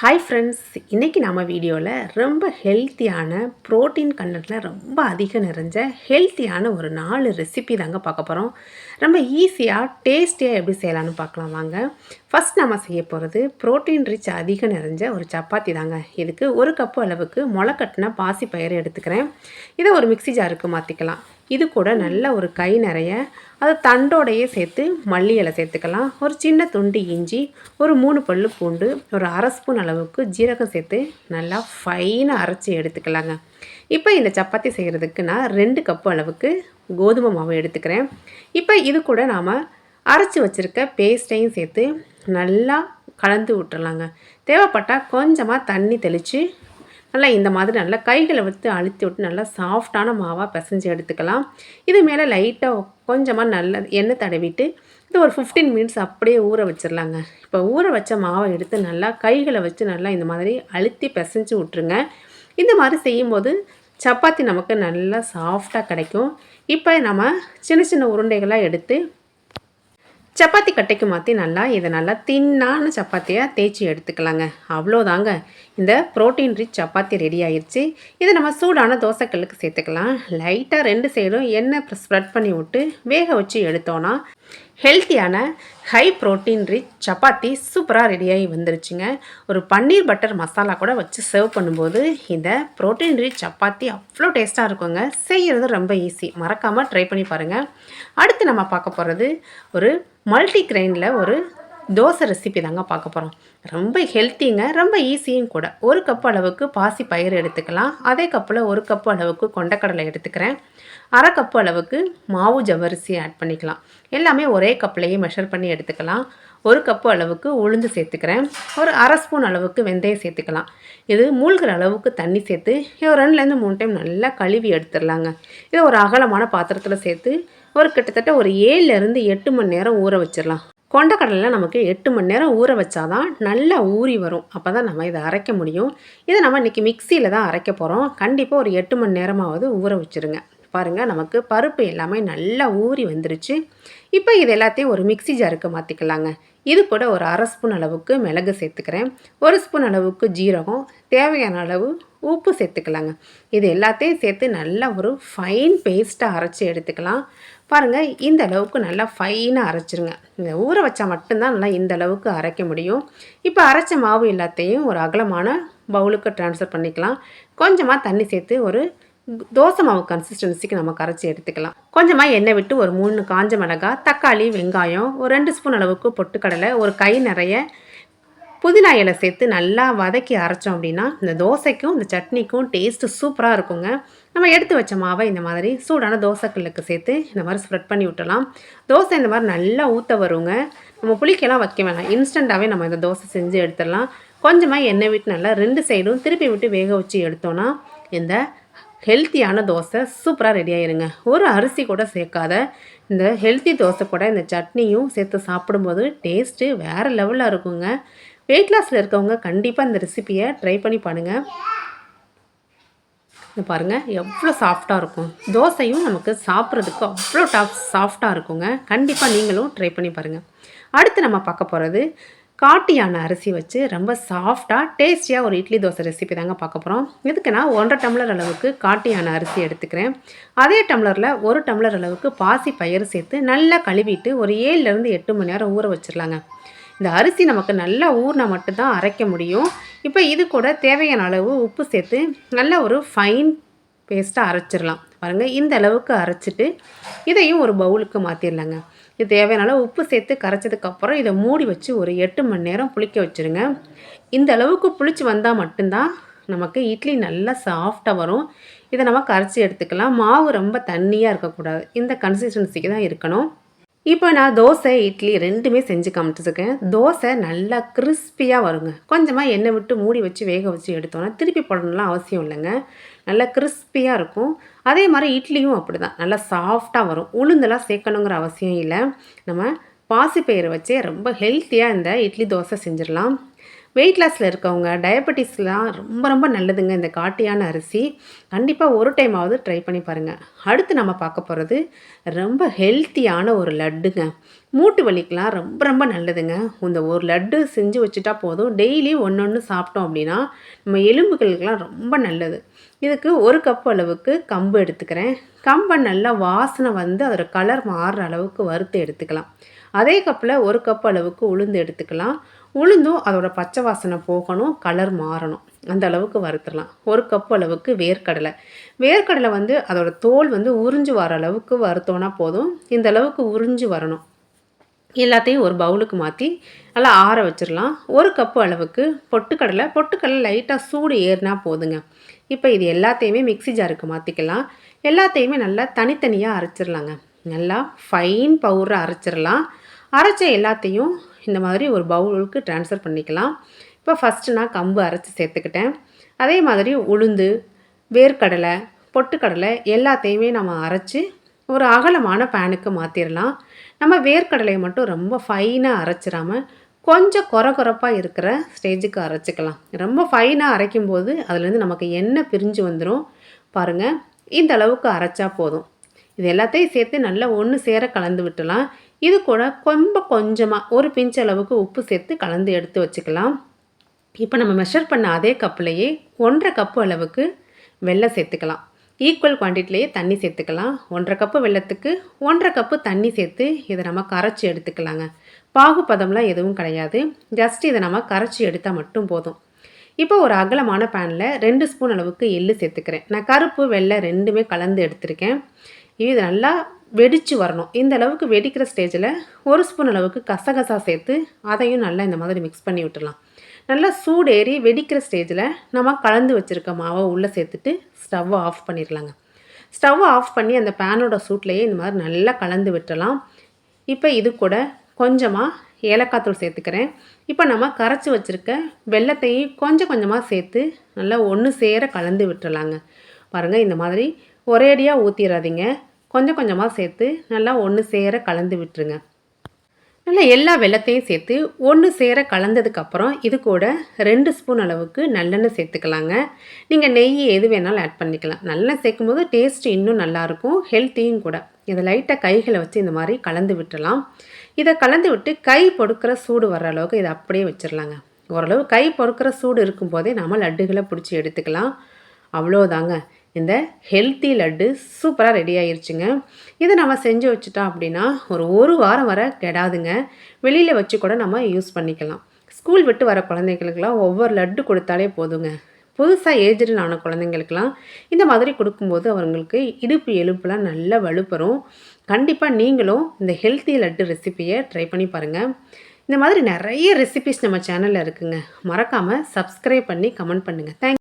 Hi friends, இன்றைக்கி நம்ம வீடியோவில் ரொம்ப ஹெல்த்தியான ப்ரோட்டீன் கண்டென்ட்டில் ரொம்ப அதிகம் நிறைஞ்ச ஹெல்த்தியான ஒரு 4 ரெசிபி தாங்க பார்க்க போகிறோம். ரொம்ப ஈஸியாக டேஸ்டியாக எப்படி செய்யலான்னு பார்க்கலாம் வாங்க. ஃபஸ்ட் நம்ம செய்ய போகிறது ப்ரோட்டீன் ரிச் அதிகம் நிறைஞ்ச ஒரு சப்பாத்தி தாங்க. இதுக்கு 1 கப்பு அளவுக்கு முளைக்கட்டின பாசிப்பயிறு எடுத்துக்கிறேன். இதை ஒரு மிக்ஸி ஜாருக்கு மாற்றிக்கலாம். இது கூட நல்ல ஒரு கை நிறைய அது தண்டோடையே சேர்த்து மல்லி இலை சேர்த்துக்கலாம். ஒரு சின்ன துண்டு இஞ்சி, ஒரு 3 பல்லு பூண்டு, ஒரு அரை ஸ்பூன் அளவுக்கு ஜீரகம் சேர்த்து நல்லா ஃபைனாக அரைச்சி எடுத்துக்கலாங்க. இப்போ இந்த சப்பாத்தி செய்கிறதுக்கு நான் 2 கப்பு அளவுக்கு கோதுமை மாவு எடுத்துக்கிறேன். இப்போ இது கூட நாம் அரைச்சி வச்சுருக்க பேஸ்ட்டையும் சேர்த்து நல்லா கலந்து விட்டுறலாங்க. தேவைப்பட்டால் கொஞ்சமாக தண்ணி தெளித்து நல்லா இந்த மாதிரி நல்லா கைகளை வச்சு அழுத்தி விட்டு நல்லா சாஃப்டான மாவாக பிசைஞ்சு எடுத்துக்கலாம். இது மேலே லைட்டாக கொஞ்சமாக நல்ல எண்ணெய் தடவிட்டு இது ஒரு 15 மினிட்ஸ் அப்படியே ஊற வச்சிடலாங்க. இப்போ ஊற வச்ச மாவை எடுத்து நல்லா கைகளை வச்சு நல்லா இந்த மாதிரி அழுத்தி பிசைஞ்சு விட்ருங்க. இந்த மாதிரி செய்யும்போது சப்பாத்தி நமக்கு நல்லா சாஃப்டாக கிடைக்கும். இப்போ நம்ம சின்ன சின்ன உருண்டைகளாக எடுத்து சப்பாத்தி கட்டைக்கு மாற்றி இதை நல்லா தின்னான சப்பாத்தியாக தேய்ச்சி எடுத்துக்கலாங்க. அவ்வளோதாங்க, இந்த ப்ரோட்டீன் ரிச் சப்பாத்தி ரெடி ஆயிடுச்சு. இதை நம்ம சூடான தோசைக்கல்லுக்கு சேர்த்துக்கலாம். லைட்டாக 2 சைடும் எண்ணெய் ஸ்ப்ரெட் பண்ணி விட்டு வேக வச்சு எடுத்தோன்னா ஹெல்த்தியான ஹை ப்ரோட்டீன் ரிச் சப்பாத்தி சூப்பராக ரெடியாகி வந்துருச்சுங்க. ஒரு பன்னீர் பட்டர் மசாலா கூட வச்சு சர்வ் பண்ணும்போது இந்த ப்ரோட்டீன் ரிச் சப்பாத்தி அவ்வளோ டேஸ்ட்டாக இருக்குங்க. செய்கிறது ரொம்ப ஈஸி, மறக்காமல் ட்ரை பண்ணி பாருங்கள். அடுத்து நம்ம பார்க்க போகிறது ஒரு மல்டி கிரெயினில் ஒரு தோசை ரெசிபி தாங்க பார்க்க போகிறோம். ரொம்ப ஹெல்த்திங்க, ரொம்ப ஈஸியும் கூட. 1 கப் அளவுக்கு பாசி பயிறு எடுத்துக்கலாம். அதே கப்பில் 1 கப்பு அளவுக்கு கொண்டக்கடலை எடுத்துக்கிறேன். அரை கப்பு அளவுக்கு மாவு ஜவ்வரிசி ஆட் பண்ணிக்கலாம். எல்லாமே ஒரே கப்லேயே மெஷர் பண்ணி எடுத்துக்கலாம். 1 கப்பு அளவுக்கு உளுந்து சேர்த்துக்கிறேன். ஒரு அரை ஸ்பூன் அளவுக்கு வெந்தயம் சேர்த்துக்கலாம். இது மூழ்கிற அளவுக்கு தண்ணி சேர்த்து ஒரு 2லேருந்து 3 டைம் நல்லா கழுவி எடுத்துடலாங்க. இது ஒரு அகலமான பாத்திரத்தில் சேர்த்து ஒரு கிட்டத்தட்ட ஒரு 7லேருந்து 8 மணி நேரம் ஊற வச்சிடலாம். கொண்டக்கடலை நமக்கு 8 மணி நேரம் ஊற வச்சாதான் நல்லா ஊறி வரும். அப்போ தான் நம்ம இதை அரைக்க முடியும். இதை நம்ம இன்றைக்கி மிக்சியில் தான் அரைக்க போகிறோம். கண்டிப்பாக ஒரு 8 மணி நேரமாவது ஊற வச்சுருங்க. பாருங்கள், நமக்கு பருப்பு எல்லாமே நல்லா ஊறி வந்துருச்சு. இப்போ இது எல்லாத்தையும் ஒரு மிக்ஸி ஜாருக்கு மாற்றிக்கலாங்க. இது கூட ஒரு அரை ஸ்பூன் அளவுக்கு மிளகு சேர்த்துக்கிறேன். 1 ஸ்பூன் அளவுக்கு ஜீரகம், தேவையான அளவு உப்பு சேர்த்துக்கலாங்க. இது எல்லாத்தையும் சேர்த்து நல்லா ஒரு ஃபைன் பேஸ்ட்டாக அரைச்சி எடுத்துக்கலாம். பாருங்கள், இந்த அளவுக்கு நல்லா ஃபைனாக அரைச்சிருங்க. இந்த ஊற வச்சா மட்டும்தான் நல்லா இந்த அளவுக்கு அரைக்க முடியும். இப்போ அரைச்ச மாவு எல்லாத்தையும் ஒரு அகலமான பவுலுக்கு ட்ரான்ஸ்ஃபர் பண்ணிக்கலாம். கொஞ்சமாக தண்ணி சேர்த்து ஒரு தோசை மாவு கன்சிஸ்டன்சிக்கு நம்ம கரைச்சி எடுத்துக்கலாம். கொஞ்சமாக எண்ணெய் விட்டு ஒரு 3 காஞ்ச மிளகாய், தக்காளி, வெங்காயம், ஒரு 2 ஸ்பூன் அளவுக்கு பொட்டுக்கடலை, ஒரு கை நிறைய புதினா இலை சேர்த்து நல்லா வதக்கி அரைச்சோம் அப்படின்னா இந்த தோசைக்கும் இந்த சட்னிக்கும் டேஸ்ட்டு சூப்பராக இருக்குங்க. நம்ம எடுத்து வச்ச மாவை இந்த மாதிரி சூடான தோசைக்கல்லுக்கு சேர்த்து இந்த மாதிரி ஸ்ப்ரெட் பண்ணி விட்டலாம். தோசை இந்த மாதிரி நல்லா ஊற்ற வருங்க. நம்ம புளிக்கெல்லாம் வைக்க வேணாம், இன்ஸ்டண்ட்டாகவே நம்ம இந்த தோசை செஞ்சு எடுத்துடலாம். கொஞ்சமாக எண்ணெய் விட்டு நல்லா 2 சைடும் திருப்பி விட்டு வேக வச்சு எடுத்தோன்னா இந்த ஹெல்த்தியான தோசை சூப்பராக ரெடி ஆயிருங்க. ஒரு அரிசி கூட சேர்க்காத இந்த ஹெல்த்தி தோசை கூட இந்த சட்னியும் சேர்த்து சாப்பிடும்போது டேஸ்ட்டு வேறு லெவலில் இருக்குங்க. வெயிட் லாஸில் இருக்கவங்க கண்டிப்பாக இந்த ரெசிப்பியை ட்ரை பண்ணி பண்ணுங்கள். பாருங்கள், எவ்வளோ சாஃப்டாக இருக்கும். தோசையும் நமக்கு சாப்பிட்றதுக்கு அவ்வளோ சாஃப்டாக இருக்குங்க. கண்டிப்பாக நீங்களும் ட்ரை பண்ணி பாருங்கள். அடுத்து நம்ம பார்க்க போகிறது காட்டு யானை அரிசி வச்சு ரொம்ப சாஃப்டாக டேஸ்டியாக ஒரு இட்லி தோசை ரெசிபி தாங்க பார்க்க போகிறோம். இதுக்கு நான் 1.5 டம்ளர் அளவுக்கு காட்டு யானை அரிசி எடுத்துக்கிறேன். அதே டம்ளரில் 1 டம்ளர் அளவுக்கு பாசி பயிறு சேர்த்து நல்லா கழுவிட்டு ஒரு 7லேருந்து 8 மணி நேரம் ஊற வச்சிடலாங்க. இந்த அரிசி நமக்கு நல்லா ஊறினா மட்டும்தான் அரைக்க முடியும். இப்போ இது கூட தேவையான அளவு உப்பு சேர்த்து நல்லா ஒரு ஃபைன் பேஸ்ட்டாக அரைச்சிடலாம். பாருங்கள், இந்த அளவுக்கு அரைச்சிட்டு இதையும் ஒரு பவுலுக்கு மாற்றிடலாங்க. இது தேவையான அளவு உப்பு சேர்த்து கரைச்சதுக்கப்புறம் இதை மூடி வச்சு ஒரு 8 மணி நேரம் புளிக்க வச்சுருங்க. இந்த அளவுக்கு புளிச்சு வந்தால் மட்டும்தான் நமக்கு இட்லி நல்லா சாஃப்டாக வரும். இதை நம்ம கரைச்சி எடுத்துக்கலாம். மாவு ரொம்ப தண்ணியாக இருக்கக்கூடாது, இந்த கன்சிஸ்டன்சிக்கு தான் இருக்கணும். இப்போ நான் தோசை, இட்லி 2மே செஞ்சு காமிச்சிருக்கேன். தோசை நல்லா கிறிஸ்பியாக வருங்க. கொஞ்சமாக எண்ணெய் விட்டு மூடி வச்சு வேக வச்சு எடுத்தோன்னா திருப்பி போடணும்லாம் அவசியம் இல்லைங்க. நல்லா கிறிஸ்பியாக இருக்கும். அதே மாதிரி இட்லியும் அப்படி தான் நல்லா சாஃப்டாக வரும். உளுந்தெல்லாம் சேர்க்கணுங்கிற அவசியம் இல்லை. நம்ம பாசிப்பயிரை வச்சே ரொம்ப ஹெல்த்தியாக இந்த இட்லி தோசை செஞ்சிடலாம். வெயிட் லாஸில் இருக்கவங்க, டயபெட்டிஸ்லாம் ரொம்ப ரொம்ப நல்லதுங்க இந்த காட்டு அரிசி. கண்டிப்பாக ஒரு டைமாவது ட்ரை பண்ணி பாருங்கள். அடுத்து நம்ம பார்க்க போகிறது ரொம்ப ஹெல்த்தியான ஒரு லட்டுங்க. மூட்டு வலிக்கெலாம் ரொம்ப ரொம்ப நல்லதுங்க. இந்த ஒரு லட்டு செஞ்சு வச்சுட்டா போதும். டெய்லி ஒன்று ஒன்று சாப்பிட்டோம் அப்படின்னா நம்ம எலும்புகளுக்கெலாம் ரொம்ப நல்லது. இதுக்கு 1 கப் அளவுக்கு கம்பு எடுத்துக்கிறேன். கம்பை நல்லா வாசனை வந்து அதோட கலர் மாறுற அளவுக்கு வறுத்து எடுத்துக்கலாம். அதே கப்பில் 1 கப் அளவுக்கு உளுந்து எடுத்துக்கலாம். உளுந்தும் அதோட பச்சை வாசனை போகணும், கலர் மாறணும், அந்த அளவுக்கு வறுத்துடலாம். 1 கப் அளவுக்கு வேர்க்கடலை. வேர்க்கடலை வந்து அதோட தோல் வந்து உறிஞ்சு வர அளவுக்கு வறுத்தோன்னா போதும். இந்த அளவுக்கு உறிஞ்சு வரணும். எல்லாத்தையும் ஒரு பவுலுக்கு மாற்றி நல்லா ஆற வச்சிடலாம். 1 கப்பு அளவுக்கு பொட்டுக்கடலை லைட்டாக சூடு ஏறினா போதுங்க. இப்போ இது எல்லாத்தையுமே மிக்ஸி ஜாருக்கு மாற்றிக்கலாம். எல்லாத்தையுமே நல்லா தனித்தனியாக அரைச்சிடலாங்க. நல்லா ஃபைன் பவுடரை அரைச்சிடலாம். அரைச்ச எல்லாத்தையும் இந்த மாதிரி ஒரு பவுலுக்கு ட்ரான்ஸ்ஃபர் பண்ணிக்கலாம். இப்போ ஃபஸ்ட்டு நான் கம்பு அரைச்சி சேர்த்துக்கிட்டேன். அதே மாதிரி உளுந்து, வேர்க்கடலை, பொட்டுக்கடலை எல்லாத்தையுமே நம்ம அரைச்சி ஒரு அகலமான பேனுக்கு மாற்றிடலாம். நம்ம வேர்க்கடலையை மட்டும் ரொம்ப ஃபைனாக அரைச்சிடாமல் கொஞ்சம் கொரகொரப்பாக இருக்கிற ஸ்டேஜுக்கு அரைச்சிக்கலாம். ரொம்ப ஃபைனாக அரைக்கும்போது அதுலேருந்து நமக்கு எண்ணெய் பிரிஞ்சு வந்துடும். பாருங்கள், இந்த அளவுக்கு அரைச்சா போதும். இது எல்லாத்தையும் சேர்த்து நல்லா ஒன்று சேர கலந்து விட்டுலாம். இது கூட கொஞ்சமாக ஒரு பிஞ்ச் அளவுக்கு உப்பு சேர்த்து கலந்து எடுத்து வச்சுக்கலாம். இப்போ நம்ம மெஷர் பண்ண அதே கப்புலேயே 1.5 கப்பு அளவுக்கு வெல்லம் சேர்த்துக்கலாம். ஈக்குவல் குவான்டிட்டிலேயே தண்ணி சேர்த்துக்கலாம். 1.5 கப்பு வெல்லத்துக்கு 1.5 கப்பு தண்ணி சேர்த்து இதை நம்ம கரைச்சி எடுத்துக்கலாங்க. பாகுபதம்லாம் எதுவும் கிடையாது. ஜஸ்ட் இதை நம்ம கரைச்சி எடுத்தால் மட்டும் போதும். இப்போ ஒரு அகலமான பேனில் 2 ஸ்பூன் அளவுக்கு எள்ளு சேர்த்துக்கிறேன். நான் கருப்பு வெள்ளை ரெண்டுமே கலந்து எடுத்திருக்கேன். இது நல்லா வெடித்து வரணும். இந்த அளவுக்கு வெடிக்கிற ஸ்டேஜில் 1 ஸ்பூன் அளவுக்கு கசகசா சேர்த்து அதையும் நல்லா இந்த மாதிரி மிக்ஸ் பண்ணி விட்டுடலாம். நல்லா சூடேறி வெடிக்கிற ஸ்டேஜில் நம்ம கலந்து வச்சுருக்க மாவை உள்ளே சேர்த்துட்டு ஸ்டவ்வை ஆஃப் பண்ணிடலாங்க. ஸ்டவ்வை ஆஃப் பண்ணி அந்த பேனோட சூட்லேயே இந்த மாதிரி நல்லா கலந்து விட்டுடலாம். இப்போ இது கூட கொஞ்சமாக ஏலக்காய் தூள் சேர்த்துக்கிறேன். இப்போ நம்ம கரைச்சி வச்சுருக்க வெல்லத்தையும் கொஞ்சம் கொஞ்சமாக சேர்த்து நல்லா ஒன்று சேர கலந்து விட்டுறலாங்க. பாருங்கள், இந்த மாதிரி ஒரேடியாக ஊற்றிடாதீங்க. கொஞ்சம் கொஞ்சமாக சேர்த்து நல்லா ஒன்று சேர கலந்து விட்டுருங்க. நல்லா எல்லா வெல்லத்தையும் சேர்த்து ஒன்று சேர கலந்ததுக்கப்புறம் இது கூட 2 ஸ்பூன் அளவுக்கு நல்லெண்ணெய் சேர்த்துக்கலாங்க. நீங்கள் நெய் எது வேணாலும் ஆட் பண்ணிக்கலாம். நல்லெண்ணெய் சேர்க்கும்போது டேஸ்ட் இன்னும் நல்லாயிருக்கும், ஹெல்த்தியும் கூட. இதை லைட்டாக கைகளை வச்சு இந்த மாதிரி கலந்து விட்டுடலாம். இதை கலந்து விட்டு கை பொறுக்கிற சூடு வர அளவுக்கு இதை அப்படியே வச்சிடலாங்க. ஓரளவு கை பொறுக்கிற சூடு இருக்கும்போதே நம்ம லட்டுகளை பிடிச்சி எடுத்துக்கலாம். அவ்வளோதாங்க, இந்த ஹெல்த்தி லட்டு சூப்பராக ரெடி ஆயிடுச்சுங்க. இதை நம்ம செஞ்சு வச்சுட்டோம் அப்படின்னா ஒரு வாரம் வரை கெடாதுங்க. வெளியில் வச்சு கூட நம்ம யூஸ் பண்ணிக்கலாம். ஸ்கூல் விட்டு வர குழந்தைங்களுக்கெல்லாம் ஒவ்வொரு லட்டு கொடுத்தாலே போதுங்க. புதுசாக ஏஜ்டு ஆன குழந்தைங்களுக்கெல்லாம் இந்த மாதிரி கொடுக்கும்போது அவங்களுக்கு இடுப்பு எலும்புலாம் நல்லா வலுப்பெறும். கண்டிப்பாக நீங்களும் இந்த ஹெல்த்தி லட்டு ரெசிப்பியை ட்ரை பண்ணி பாருங்கள். இந்த மாதிரி நிறைய ரெசிபிஸ் நம்ம சேனலில் இருக்குங்க. மறக்காமல் சப்ஸ்கிரைப் பண்ணி கமெண்ட் பண்ணுங்கள். தேங்க்யூ.